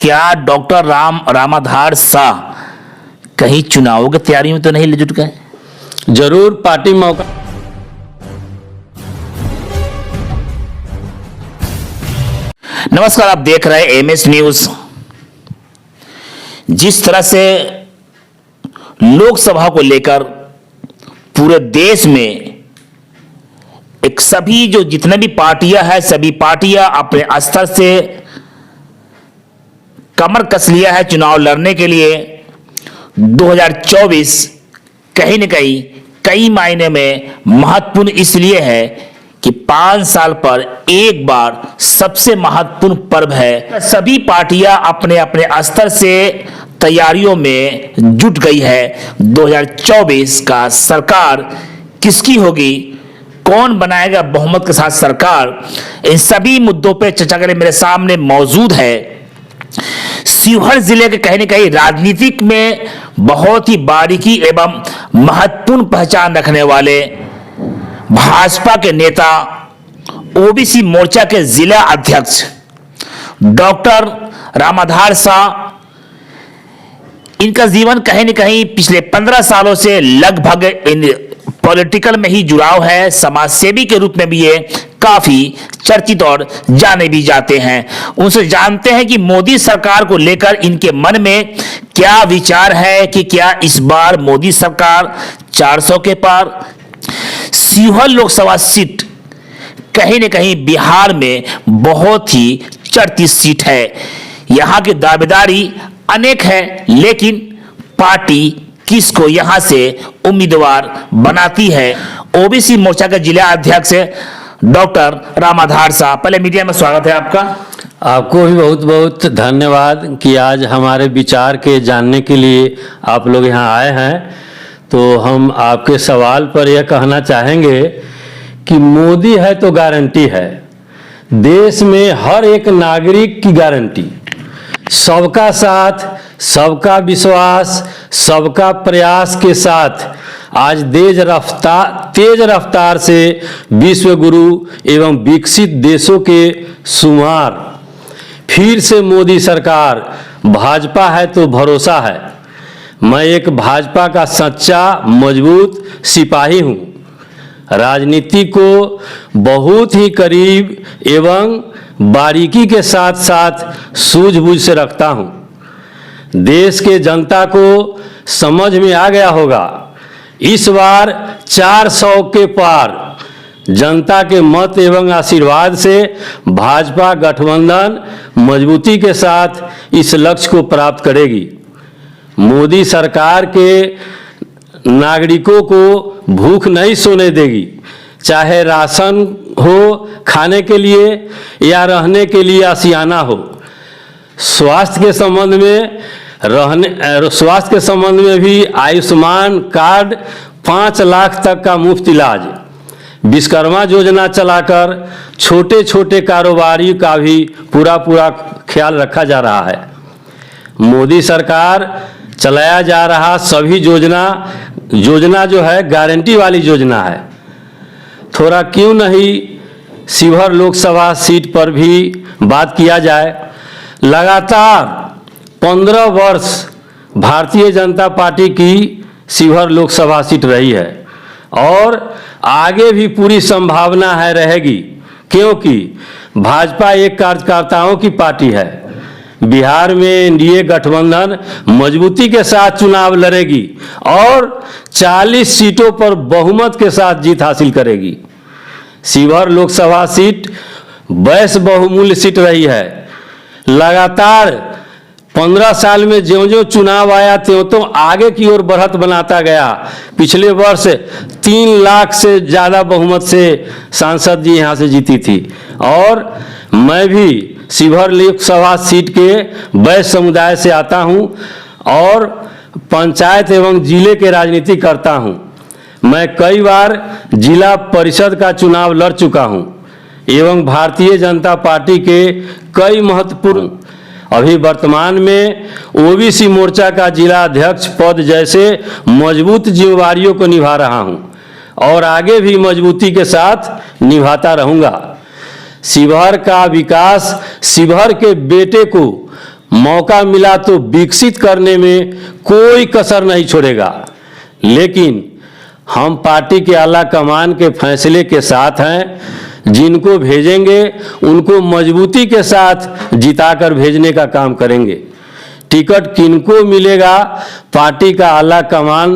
क्या डॉक्टर रामाधार शाह कहीं चुनावों की तैयारी में तो नहीं जुट गए? जरूर पार्टी मौका। नमस्कार, आप देख रहे हैं एमएस न्यूज। जिस तरह से लोकसभा को लेकर पूरे देश में एक सभी जो जितने भी पार्टियां हैं, सभी पार्टियां अपने स्तर से कमर कस लिया है चुनाव लड़ने के लिए। 2024 कहीं न कहीं कई मायने में महत्वपूर्ण इसलिए है कि 5 साल पर एक बार सबसे महत्वपूर्ण पर्व है। सभी पार्टियां अपने अपने स्तर से तैयारियों में जुट गई है। 2024 का सरकार किसकी होगी, कौन बनाएगा बहुमत के साथ सरकार, इन सभी मुद्दों पर चर्चा करने मेरे सामने मौजूद है शिवहर जिले के कहीं न कहीं राजनीतिक में बहुत ही बारीकी एवं महत्वपूर्ण पहचान रखने वाले भाजपा के नेता, ओबीसी मोर्चा के जिला अध्यक्ष डॉक्टर रामाधार शाह। इनका जीवन कहीं न कहीं पिछले 15 सालों से लगभग इन पॉलिटिकल में ही जुड़ाव है। समाज सेवी के रूप में भी ये काफी चर्चित और जाने भी जाते हैं। उनसे जानते हैं कि मोदी सरकार को लेकर इनके मन में क्या विचार है कि क्या इस बार मोदी सरकार 400 के पार। शिवहर लोकसभा सीट कहीं न कहीं बिहार में बहुत ही चर्चित सीट है। यहां की दावेदारी अनेक है, लेकिन पार्टी किसको यहां से उम्मीदवार बनाती है। ओबीसी मोर्चा के जिला अध्यक्ष डॉक्टर रामाधार शाह, पहले मीडिया में स्वागत है आपका। आपको भी बहुत बहुत धन्यवाद कि आज हमारे विचार के जानने के लिए आप लोग यहाँ आए हैं। तो हम आपके सवाल पर यह कहना चाहेंगे कि मोदी है तो गारंटी है, देश में हर एक नागरिक की गारंटी, सबका साथ, सबका विश्वास, सबका प्रयास के साथ आज तेज रफ्तार से विश्व गुरु एवं विकसित देशों के शुमार फिर से मोदी सरकार। भाजपा है तो भरोसा है। मैं एक भाजपा का सच्चा मजबूत सिपाही हूँ। राजनीति को बहुत ही करीब एवं बारीकी के साथ साथ सूझबूझ से रखता हूँ। देश के जनता को समझ में आ गया होगा, इस बार 400 के पार जनता के मत एवं आशीर्वाद से भाजपा गठबंधन मजबूती के साथ इस लक्ष्य को प्राप्त करेगी। मोदी सरकार के नागरिकों को भूख नहीं सोने देगी, चाहे राशन हो खाने के लिए या रहने के लिए आशियाना हो। स्वास्थ्य के संबंध में भी आयुष्मान कार्ड 5 लाख तक का मुफ्त इलाज, विश्वकर्मा योजना चलाकर छोटे छोटे कारोबारी का भी पूरा ख्याल रखा जा रहा है। मोदी सरकार चलाया जा रहा सभी योजना जो है गारंटी वाली योजना है। थोड़ा क्यों नहीं शिवहर लोकसभा सीट पर भी बात किया जाए। लगातार 15 वर्ष भारतीय जनता पार्टी की शिवहर लोकसभा सीट रही है और आगे भी पूरी संभावना है रहेगी, क्योंकि भाजपा एक कार्यकर्ताओं की पार्टी है। बिहार में एनडीए गठबंधन मजबूती के साथ चुनाव लड़ेगी और 40 सीटों पर बहुमत के साथ जीत हासिल करेगी। शिवहर लोकसभा सीट वैश्य बहुमूल्य सीट रही है। लगातार 15 साल में ज्यों-ज्यों चुनाव आया त्यों आगे की ओर बढ़त बनाता गया। पिछले वर्ष 3 लाख से ज़्यादा बहुमत से सांसद जी यहाँ से जीती थी और मैं भी शिवहर लोकसभा सीट के वैश्य समुदाय से आता हूँ और पंचायत एवं जिले के राजनीति करता हूँ। मैं कई बार जिला परिषद का चुनाव लड़ चुका हूँ एवं भारतीय जनता पार्टी के कई महत्वपूर्ण, अभी वर्तमान में ओबीसी मोर्चा का जिला अध्यक्ष पद जैसे मजबूत जिम्मेवारियों को निभा रहा हूँ और आगे भी मजबूती के साथ निभाता रहूँगा। शिवहर का विकास शिवहर के बेटे को मौका मिला तो विकसित करने में कोई कसर नहीं छोड़ेगा। लेकिन हम पार्टी के आला कमान के फैसले के साथ हैं। जिनको भेजेंगे उनको मजबूती के साथ जिताकर भेजने का काम करेंगे। टिकट किनको मिलेगा पार्टी का आला कमान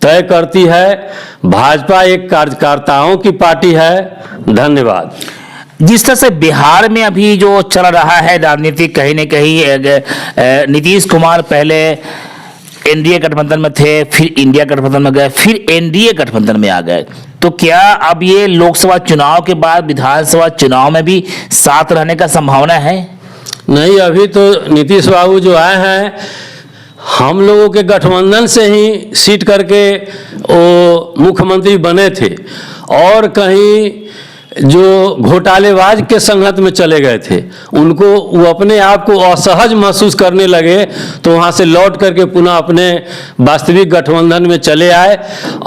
तय करती है। भाजपा एक कार्यकर्ताओं की पार्टी है। धन्यवाद। जिस तरह से बिहार में अभी जो चल रहा है राजनीति, कहीं न कहीं नीतीश कुमार पहले एनडीए गठबंधन में थे, फिर इंडिया गठबंधन में गए, फिर एनडीए गठबंधन में आ गए, तो क्या अब ये लोकसभा चुनाव के बाद विधानसभा चुनाव में भी साथ रहने का संभावना है? नहीं, अभी तो नीतीश बाबू जो आए हैं हम लोगों के गठबंधन से ही सीट करके वो मुख्यमंत्री बने थे, और कहीं जो घोटालेबाज के संगत में चले गए थे उनको वो अपने आप को असहज महसूस करने लगे, तो वहाँ से लौट करके पुनः अपने वास्तविक गठबंधन में चले आए।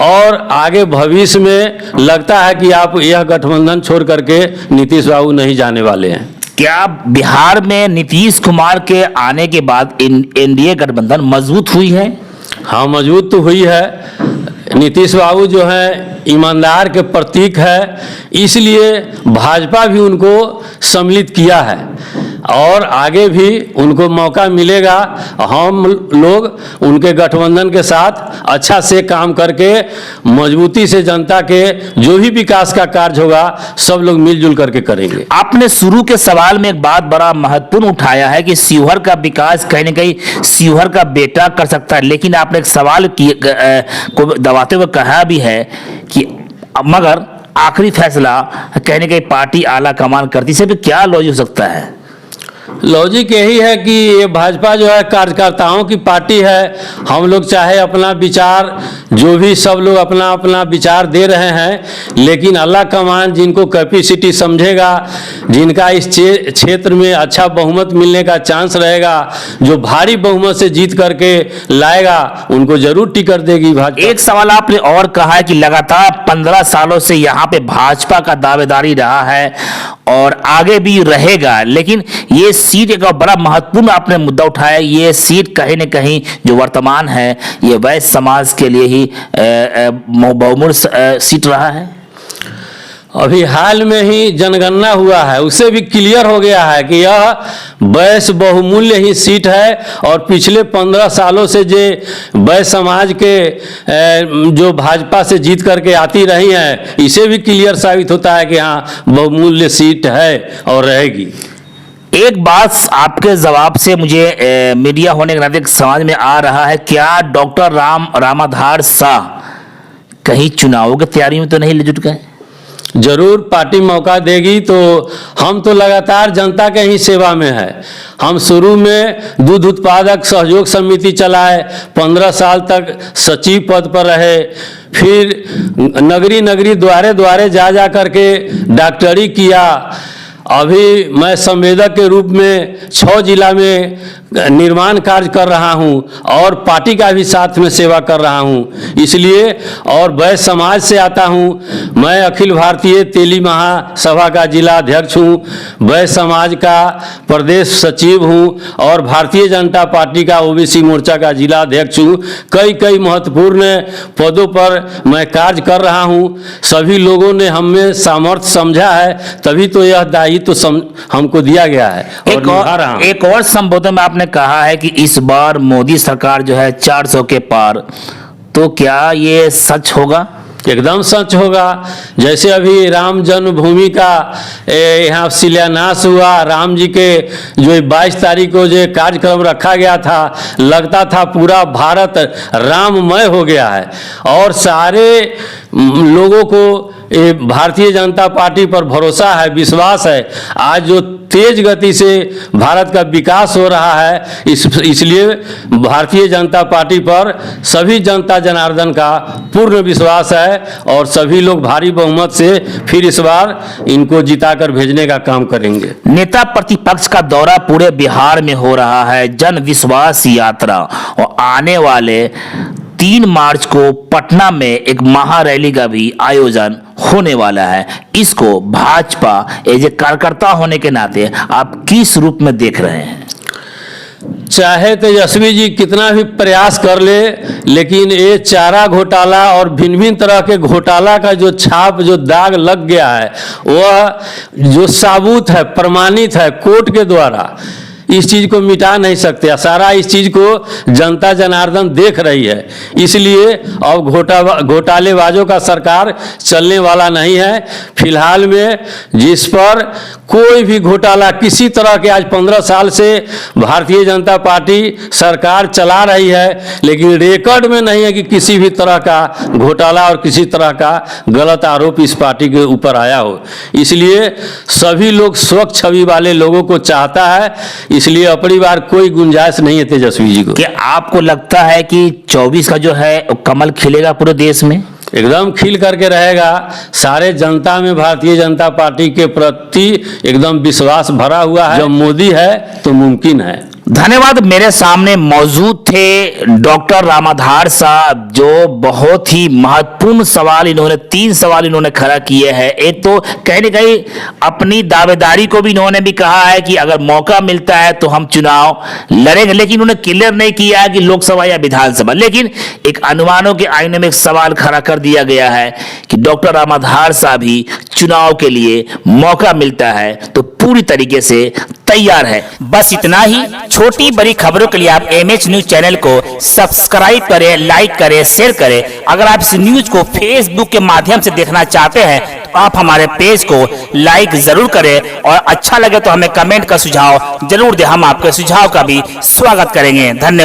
और आगे भविष्य में लगता है कि आप यह गठबंधन छोड़ करके नीतीश बाबू नहीं जाने वाले हैं। क्या बिहार में नीतीश कुमार के आने के बाद एनडीए गठबंधन मजबूत हुई है? हाँ, मजबूत तो हुई है। नीतीश बाबू जो है ईमानदार के प्रतीक है, इसलिए भाजपा भी उनको सम्मिलित किया है और आगे भी उनको मौका मिलेगा। हम लोग उनके गठबंधन के साथ अच्छा से काम करके मजबूती से जनता के जो भी विकास का कार्य होगा सब लोग मिलजुल करके करेंगे। आपने शुरू के सवाल में एक बात बड़ा महत्वपूर्ण उठाया है कि शिवहर का विकास कहीं न कहीं शिवहर का बेटा कर सकता है, लेकिन आपने एक सवाल को दबाते हुए कहा भी है कि मगर आखिरी फैसला कहीं न कहीं पार्टी आला कमान करती से भी क्या लॉजिक हो सकता है? लॉजिक यही है कि ये भाजपा जो है कार्यकर्ताओं की पार्टी है। हम लोग चाहे अपना विचार जो भी सब लोग अपना अपना विचार दे रहे हैं, लेकिन अल्लाह कमान जिनको कैपेसिटी समझेगा, जिनका इस क्षेत्र में अच्छा बहुमत मिलने का चांस रहेगा, जो भारी बहुमत से जीत करके लाएगा, उनको जरूर टिकट देगी भाजपा। एक सवाल आपने और कहा है कि लगातार 15 सालों से यहाँ पे भाजपा का दावेदारी रहा है और आगे भी रहेगा, लेकिन ये सीट एक बड़ा महत्वपूर्ण आपने मुद्दा उठाया। ये सीट कहीं न कहीं जो वर्तमान है ये वैश्य समाज के लिए ही बहुमूल्य सीट रहा है। अभी हाल में ही जनगणना हुआ है, उससे भी क्लियर हो गया है कि यह वैश्य बहुमूल्य ही सीट है। और पिछले 15 सालों से जो वैश्य समाज के जो भाजपा से जीत करके आती रही हैं, इसे भी क्लियर साबित होता है कि हाँ बहुमूल्य सीट है और रहेगी। एक बात आपके जवाब से मुझे मीडिया होने के नाते समझ में आ रहा है, क्या डॉक्टर रामाधार शाह कहीं चुनावों की तैयारी में तो नहीं जुट गए? जरूर पार्टी मौका देगी, तो हम तो लगातार जनता के ही सेवा में है। हम शुरू में दूध उत्पादक सहयोग समिति चलाए, 15 साल तक सचिव पद पर रहे, फिर नगरी द्वारे द्वारे जा करके डॉक्टरी किया। अभी मैं संवेदक के रूप में 6 जिला में निर्माण कार्य कर रहा हूं और पार्टी का भी साथ में सेवा कर रहा हूं। इसलिए और वैश्य समाज से आता हूं। मैं अखिल भारतीय तेली महासभा का जिला अध्यक्ष हूं, वैश्य समाज का प्रदेश सचिव हूं और भारतीय जनता पार्टी का ओबीसी मोर्चा का जिला अध्यक्ष हूं। कई महत्वपूर्ण पदों पर मैं कार्य कर रहा हूं। सभी लोगों ने हम में सामर्थ्य समझा है, तभी तो यह दायित्व हमको दिया गया है। एक और संबोधन में आपने कहा है कि इस बार मोदी सरकार जो है 400 के पार, तो क्या ये सच होगा? एकदम सच होगा। जैसे अभी राम जन्मभूमि का यहाँ शिलान्यास हुआ, राम जी के जो 22 तारीख को जो कार्यक्रम रखा गया था, लगता था पूरा भारत राममय हो गया है और सारे लोगों को भारतीय जनता पार्टी पर भरोसा है, विश्वास है। आज जो तेज गति से भारत का विकास हो रहा है, इसलिए भारतीय जनता पार्टी पर सभी जनता जनार्दन का पूर्ण विश्वास है और सभी लोग भारी बहुमत से फिर इस बार इनको जिताकर भेजने का काम करेंगे। नेता प्रतिपक्ष का दौरा पूरे बिहार में हो रहा है, जन विश्वास यात्रा, और आने वाले 3 मार्च को पटना में एक महारैली का भी आयोजन होने वाला है। इसको भाजपा एज ए कार्यकर्ता होने के नाते आप किस रूप में देख रहे हैं? चाहे तेजस्वी जी कितना भी प्रयास कर ले, लेकिन ये चारा घोटाला और भिन्न भिन्न तरह के घोटाला का जो छाप, जो दाग लग गया है, वह जो साबुत है, प्रमाणित है कोर्ट के द्वारा, इस चीज को मिटा नहीं सकते। सारा इस चीज को जनता जनार्दन देख रही है। इसलिए अब घोटालेबाजों का सरकार चलने वाला नहीं है। फिलहाल में जिस पर कोई भी घोटाला किसी तरह के, आज 15 साल से भारतीय जनता पार्टी सरकार चला रही है, लेकिन रिकॉर्ड में नहीं है कि किसी भी तरह का घोटाला और किसी तरह का गलत आरोप इस पार्टी के ऊपर आया हो। इसलिए सभी लोग स्वच्छ छवि वाले लोगों को चाहता है, इसलिए अपनी बार कोई गुंजाइश नहीं है तेजस्वी जी को। क्या आपको लगता है कि 24 का जो है कमल खिलेगा पूरे देश में? एकदम खिल करके रहेगा। सारे जनता में भारतीय जनता पार्टी के प्रति एकदम विश्वास भरा हुआ है। जब मोदी है तो मुमकिन है। धन्यवाद। मेरे सामने मौजूद थे डॉक्टर रामाधार साहब, जो बहुत ही महत्वपूर्ण सवाल इन्होंने 3 सवाल इन्होंने खड़ा किए हैं। एक तो कहीं न कहीं अपनी दावेदारी को भी इन्होंने भी कहा है कि अगर मौका मिलता है तो हम चुनाव लड़ेंगे, लेकिन उन्होंने क्लियर नहीं किया है कि लोकसभा या विधानसभा। लेकिन एक अनुमानों के आईने में एक सवाल खड़ा कर दिया गया है कि डॉक्टर रामाधार साहब ही चुनाव के लिए मौका मिलता है तो पूरी तरीके से तैयार है। बस इतना ही। छोटी बड़ी खबरों के लिए आप MH न्यूज चैनल को सब्सक्राइब करें, लाइक करें, शेयर करें। अगर आप इस न्यूज को फेसबुक के माध्यम से देखना चाहते हैं तो आप हमारे पेज को लाइक जरूर करें, और अच्छा लगे तो हमें कमेंट का सुझाव जरूर दें। हम आपके सुझाव का भी स्वागत करेंगे। धन्यवाद।